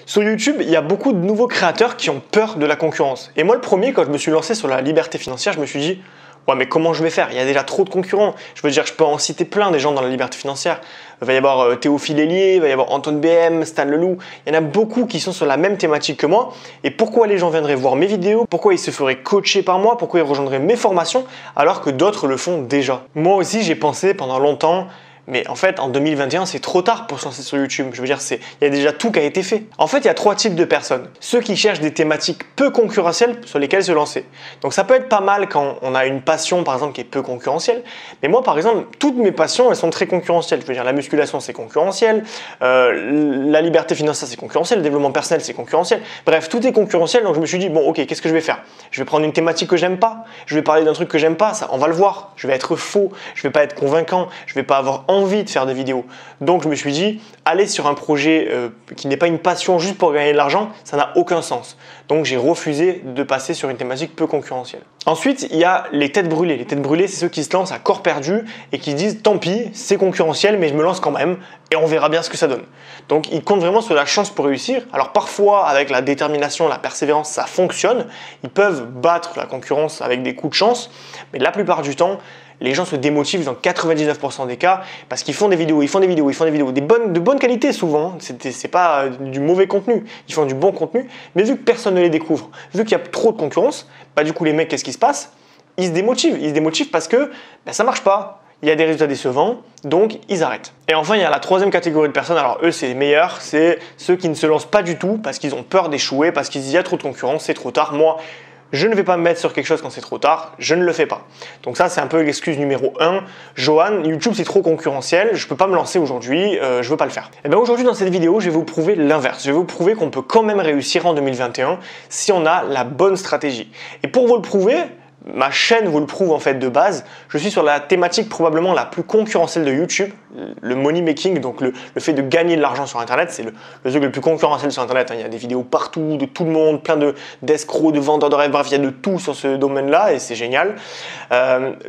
Sur YouTube, il y a beaucoup de nouveaux créateurs qui ont peur de la concurrence. Et moi, le premier, quand je me suis lancé sur la liberté financière, je me suis dit, ouais, mais comment je vais faire? Il y a déjà trop de concurrents. Je veux dire, je peux en citer plein des gens dans la liberté financière. Il va y avoir Théophile Hélier, il va y avoir Antoine BM, Stan Leloup. Il y en a beaucoup qui sont sur la même thématique que moi. Et pourquoi les gens viendraient voir mes vidéos? Pourquoi ils se feraient coacher par moi? Pourquoi ils rejoindraient mes formations alors que d'autres le font déjà? Moi aussi, j'ai pensé pendant longtemps, mais en fait, en 2021, c'est trop tard pour se lancer sur YouTube. Je veux dire, il y a déjà tout qui a été fait. En fait, il y a trois types de personnes. Ceux qui cherchent des thématiques peu concurrentielles sur lesquelles se lancer. Donc ça peut être pas mal quand on a une passion, par exemple, qui est peu concurrentielle. Mais moi, par exemple, toutes mes passions, elles sont très concurrentielles. Je veux dire, la musculation, c'est concurrentiel. La liberté financière, c'est concurrentiel. Le développement personnel, c'est concurrentiel. Bref, tout est concurrentiel. Donc je me suis dit, bon, ok, qu'est-ce que je vais faire? Je vais prendre une thématique que j'aime pas. Je vais parler d'un truc que j'aime pas. Ça, on va le voir. Je vais être faux. Je vais pas être convaincant. Je vais pas avoir envie de faire des vidéos. Donc je me suis dit, aller sur un projet qui n'est pas une passion juste pour gagner de l'argent, ça n'a aucun sens. Donc j'ai refusé de passer sur une thématique peu concurrentielle. Ensuite, il y a les têtes brûlées. Les têtes brûlées, c'est ceux qui se lancent à corps perdu et qui disent, tant pis, c'est concurrentiel, mais je me lance quand même et on verra bien ce que ça donne. Donc ils comptent vraiment sur la chance pour réussir. Alors parfois, avec la détermination, la persévérance, ça fonctionne. Ils peuvent battre la concurrence avec des coups de chance, mais la plupart du temps, les gens se démotivent dans 99% des cas parce qu'ils font des vidéos, de bonne qualité souvent, c'est pas du mauvais contenu, ils font du bon contenu, mais vu que personne ne les découvre, vu qu'il y a trop de concurrence, bah du coup les mecs, qu'est-ce qui se passe? Ils se démotivent parce que ça marche pas, il y a des résultats décevants, donc ils arrêtent. Et enfin, il y a la troisième catégorie de personnes, alors eux c'est les meilleurs, c'est ceux qui ne se lancent pas du tout parce qu'ils ont peur d'échouer, parce qu'ils disent il y a trop de concurrence, c'est trop tard, moi je ne vais pas me mettre sur quelque chose quand c'est trop tard, je ne le fais pas. Donc ça, c'est un peu l'excuse numéro 1. Johan, YouTube, c'est trop concurrentiel, je ne peux pas me lancer aujourd'hui, je ne veux pas le faire. Et bien aujourd'hui, dans cette vidéo, je vais vous prouver l'inverse. Je vais vous prouver qu'on peut quand même réussir en 2021 si on a la bonne stratégie. Et pour vous le prouver, ma chaîne vous le prouve en fait de base, je suis sur la thématique probablement la plus concurrentielle de YouTube, le money making, donc le fait de gagner de l'argent sur internet, c'est le truc le plus concurrentiel sur internet, il y a des vidéos partout, de tout le monde, plein d'escrocs, de vendeurs de rêves, bref, il y a de tout sur ce domaine-là et c'est génial.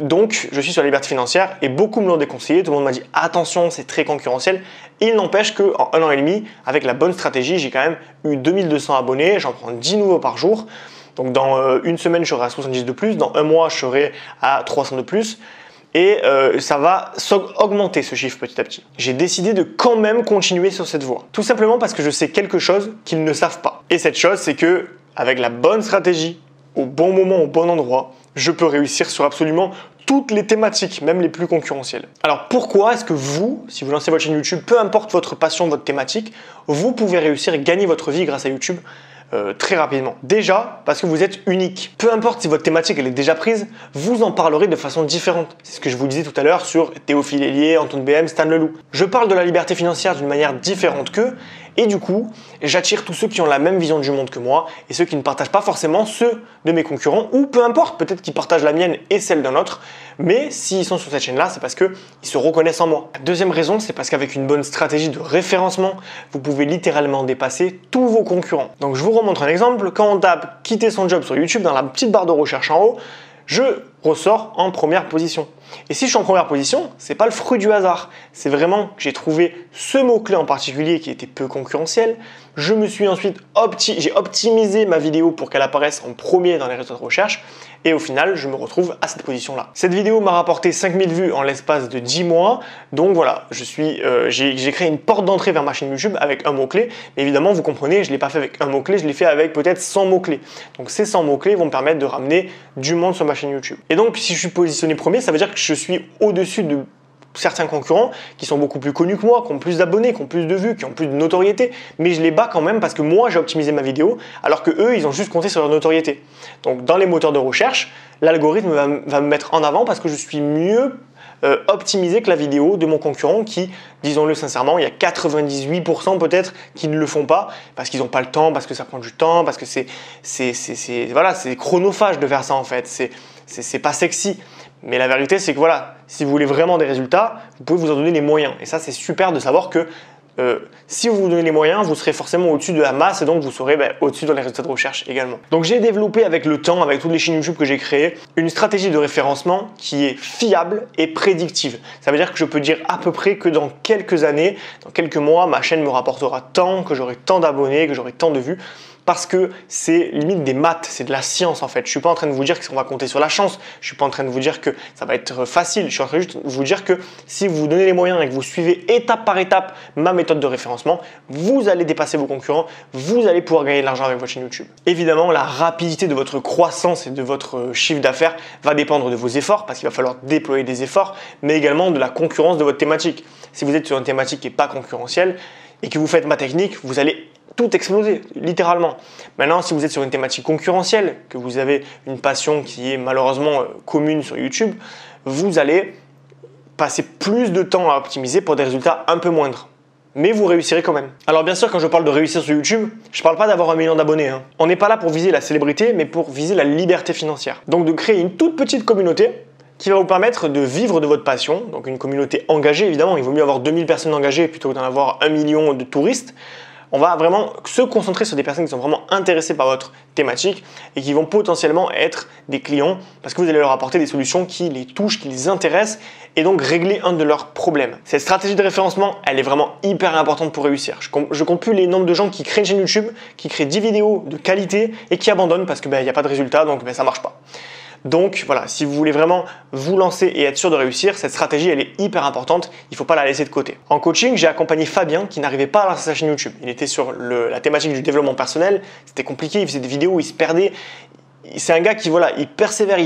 Donc je suis sur la liberté financière et beaucoup me l'ont déconseillé, tout le monde m'a dit attention, c'est très concurrentiel. Il n'empêche qu'en 1 an et demi, avec la bonne stratégie, j'ai quand même eu 2200 abonnés, j'en prends 10 nouveaux par jour. Donc dans une semaine, je serai à 70 de plus, dans un mois, je serai à 300 de plus. Et ça va augmenter ce chiffre petit à petit. J'ai décidé de quand même continuer sur cette voie. Tout simplement parce que je sais quelque chose qu'ils ne savent pas. Et cette chose, c'est que avec la bonne stratégie, au bon moment, au bon endroit, je peux réussir sur absolument toutes les thématiques, même les plus concurrentielles. Alors pourquoi est-ce que vous, si vous lancez votre chaîne YouTube, peu importe votre passion, votre thématique, vous pouvez réussir et gagner votre vie grâce à YouTube très rapidement. Déjà, parce que vous êtes unique. Peu importe si votre thématique elle est déjà prise, vous en parlerez de façon différente. C'est ce que je vous disais tout à l'heure sur Théophile Hélier, Antoine BM, Stan Leloup. Je parle de la liberté financière d'une manière différente qu'eux, et du coup, j'attire tous ceux qui ont la même vision du monde que moi et ceux qui ne partagent pas forcément ceux de mes concurrents, ou peu importe, peut-être qu'ils partagent la mienne et celle d'un autre, mais s'ils sont sur cette chaîne-là, c'est parce qu'ils se reconnaissent en moi. La deuxième raison, c'est parce qu'avec une bonne stratégie de référencement, vous pouvez littéralement dépasser tous vos concurrents. Donc je vous remontre un exemple, quand on tape « quitter son job » sur YouTube, dans la petite barre de recherche en haut, je ressors en première position. Et si je suis en première position, c'est pas le fruit du hasard. C'est vraiment que j'ai trouvé ce mot-clé en particulier qui était peu concurrentiel. Je me suis ensuite j'ai optimisé ma vidéo pour qu'elle apparaisse en premier dans les résultats de recherche. Et au final, je me retrouve à cette position-là. Cette vidéo m'a rapporté 5000 vues en l'espace de 10 mois. Donc voilà, j'ai créé une porte d'entrée vers ma chaîne YouTube avec un mot-clé. Mais évidemment, vous comprenez, je ne l'ai pas fait avec un mot-clé, je l'ai fait avec peut-être 100 mots-clés. Donc ces 100 mots-clés vont me permettre de ramener du monde sur ma chaîne YouTube. Et donc, si je suis positionné premier, ça veut dire que je suis au-dessus de certains concurrents qui sont beaucoup plus connus que moi, qui ont plus d'abonnés, qui ont plus de vues, qui ont plus de notoriété, mais je les bats quand même parce que moi j'ai optimisé ma vidéo alors que eux ils ont juste compté sur leur notoriété. Donc dans les moteurs de recherche, l'algorithme va me mettre en avant parce que je suis mieux optimisé que la vidéo de mon concurrent qui, disons-le sincèrement, il y a 98% peut-être qui ne le font pas parce qu'ils n'ont pas le temps, parce que ça prend du temps, parce que c'est chronophage de faire ça en fait, c'est pas sexy. Mais la vérité, c'est que voilà, si vous voulez vraiment des résultats, vous pouvez vous en donner les moyens. Et ça, c'est super de savoir que si vous vous donnez les moyens, vous serez forcément au-dessus de la masse et donc vous serez au-dessus dans les résultats de recherche également. Donc j'ai développé avec le temps, avec toutes les chaînes YouTube que j'ai créées, une stratégie de référencement qui est fiable et prédictive. Ça veut dire que je peux dire à peu près que dans quelques années, dans quelques mois, ma chaîne me rapportera tant, que j'aurai tant d'abonnés, que j'aurai tant de vues. Parce que c'est limite des maths, c'est de la science en fait. Je suis pas en train de vous dire qu'on va compter sur la chance, je suis pas en train de vous dire que ça va être facile, je suis en train juste de vous dire que si vous vous donnez les moyens et que vous suivez étape par étape ma méthode de référencement, vous allez dépasser vos concurrents, vous allez pouvoir gagner de l'argent avec votre chaîne YouTube. Évidemment, la rapidité de votre croissance et de votre chiffre d'affaires va dépendre de vos efforts parce qu'il va falloir déployer des efforts, mais également de la concurrence de votre thématique. Si vous êtes sur une thématique qui n'est pas concurrentielle et que vous faites ma technique, vous allez tout exploser, littéralement. Maintenant, si vous êtes sur une thématique concurrentielle, que vous avez une passion qui est malheureusement commune sur YouTube, vous allez passer plus de temps à optimiser pour des résultats un peu moindres. Mais vous réussirez quand même. Alors bien sûr, quand je parle de réussir sur YouTube, je ne parle pas d'avoir 1 million d'abonnés. On n'est pas là pour viser la célébrité, mais pour viser la liberté financière. Donc de créer une toute petite communauté qui va vous permettre de vivre de votre passion. Donc une communauté engagée, évidemment. Il vaut mieux avoir 2000 personnes engagées plutôt que d'en avoir 1 million de touristes. On va vraiment se concentrer sur des personnes qui sont vraiment intéressées par votre thématique et qui vont potentiellement être des clients parce que vous allez leur apporter des solutions qui les touchent, qui les intéressent et donc régler un de leurs problèmes. Cette stratégie de référencement, elle est vraiment hyper importante pour réussir. Je compte plus les nombres de gens qui créent une chaîne YouTube, qui créent 10 vidéos de qualité et qui abandonnent parce que n'y a pas de résultat, donc ça marche pas. Donc voilà, si vous voulez vraiment vous lancer et être sûr de réussir, cette stratégie elle est hyper importante, il ne faut pas la laisser de côté. En coaching, j'ai accompagné Fabien qui n'arrivait pas à lancer sa chaîne YouTube. Il était sur la thématique du développement personnel, c'était compliqué, il faisait des vidéos, il se perdait. C'est un gars qui il persévère,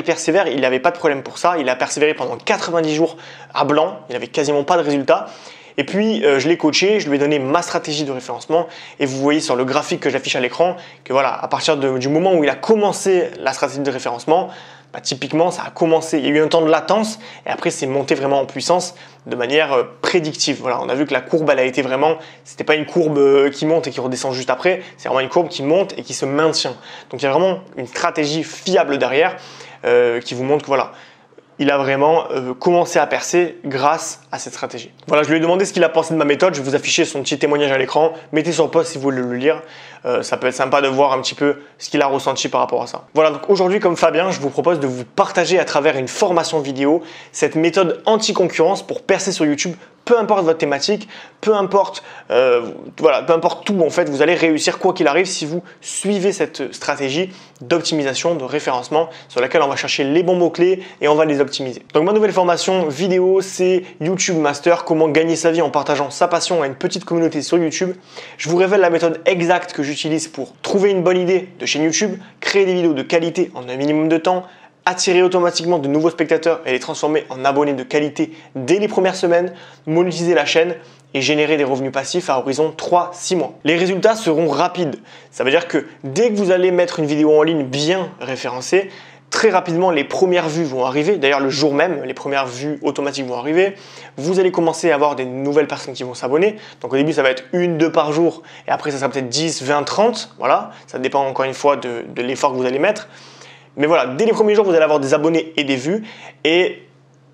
il n'avait pas de problème pour ça, il a persévéré pendant 90 jours à blanc, il n'avait quasiment pas de résultats. Et puis je l'ai coaché, je lui ai donné ma stratégie de référencement et vous voyez sur le graphique que j'affiche à l'écran que voilà, à partir du moment où il a commencé la stratégie de référencement, typiquement ça a commencé, il y a eu un temps de latence et après c'est monté vraiment en puissance de manière prédictive. Voilà, on a vu que la courbe elle a été vraiment, c'était pas une courbe qui monte et qui redescend juste après, c'est vraiment une courbe qui monte et qui se maintient. Donc il y a vraiment une stratégie fiable derrière qui vous montre que voilà, il a vraiment commencé à percer grâce à cette stratégie. Voilà, je lui ai demandé ce qu'il a pensé de ma méthode. Je vais vous afficher son petit témoignage à l'écran. Mettez sur pause si vous voulez le lire. Ça peut être sympa de voir un petit peu ce qu'il a ressenti par rapport à ça. Voilà, donc aujourd'hui, comme Fabien, je vous propose de vous partager à travers une formation vidéo cette méthode anti-concurrence pour percer sur YouTube. Peu importe votre thématique, peu importe tout en fait, vous allez réussir quoi qu'il arrive si vous suivez cette stratégie d'optimisation, de référencement sur laquelle on va chercher les bons mots-clés et on va les optimiser. Donc ma nouvelle formation vidéo, c'est YouTube Master, comment gagner sa vie en partageant sa passion à une petite communauté sur YouTube. Je vous révèle la méthode exacte que j'utilise pour trouver une bonne idée de chaîne YouTube, créer des vidéos de qualité en un minimum de temps, attirer automatiquement de nouveaux spectateurs et les transformer en abonnés de qualité dès les premières semaines, monétiser la chaîne et générer des revenus passifs à horizon 3-6 mois. Les résultats seront rapides. Ça veut dire que dès que vous allez mettre une vidéo en ligne bien référencée, très rapidement les premières vues vont arriver. D'ailleurs le jour même, les premières vues automatiques vont arriver. Vous allez commencer à avoir des nouvelles personnes qui vont s'abonner. Donc au début ça va être 1-2 par jour et après ça sera peut-être 10, 20, 30. Voilà, ça dépend encore une fois de l'effort que vous allez mettre. Mais voilà, dès les premiers jours, vous allez avoir des abonnés et des vues et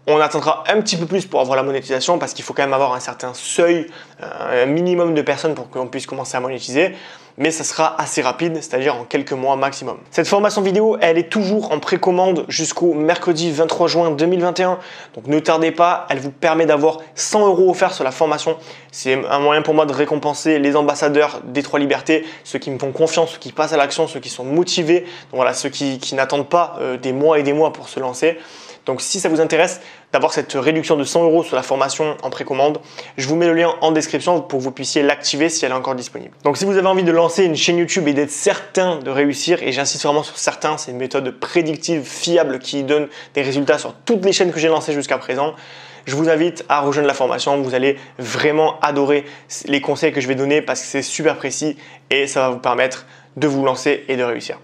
on attendra un petit peu plus pour avoir la monétisation parce qu'il faut quand même avoir un certain seuil, un minimum de personnes pour qu'on puisse commencer à monétiser. Mais ça sera assez rapide, c'est-à-dire en quelques mois maximum. Cette formation vidéo, elle est toujours en précommande jusqu'au mercredi 23 juin 2021. Donc ne tardez pas, elle vous permet d'avoir 100 € offerts sur la formation. C'est un moyen pour moi de récompenser les ambassadeurs des 3 libertés, ceux qui me font confiance, ceux qui passent à l'action, ceux qui sont motivés. Donc voilà, ceux qui n'attendent pas des mois et des mois pour se lancer. Donc si ça vous intéresse d'avoir cette réduction de 100 € sur la formation en précommande, je vous mets le lien en description pour que vous puissiez l'activer si elle est encore disponible. Donc si vous avez envie de lancer une chaîne YouTube et d'être certain de réussir, et j'insiste vraiment sur certain, c'est une méthode prédictive, fiable qui donne des résultats sur toutes les chaînes que j'ai lancées jusqu'à présent, je vous invite à rejoindre la formation. Vous allez vraiment adorer les conseils que je vais donner parce que c'est super précis et ça va vous permettre de vous lancer et de réussir.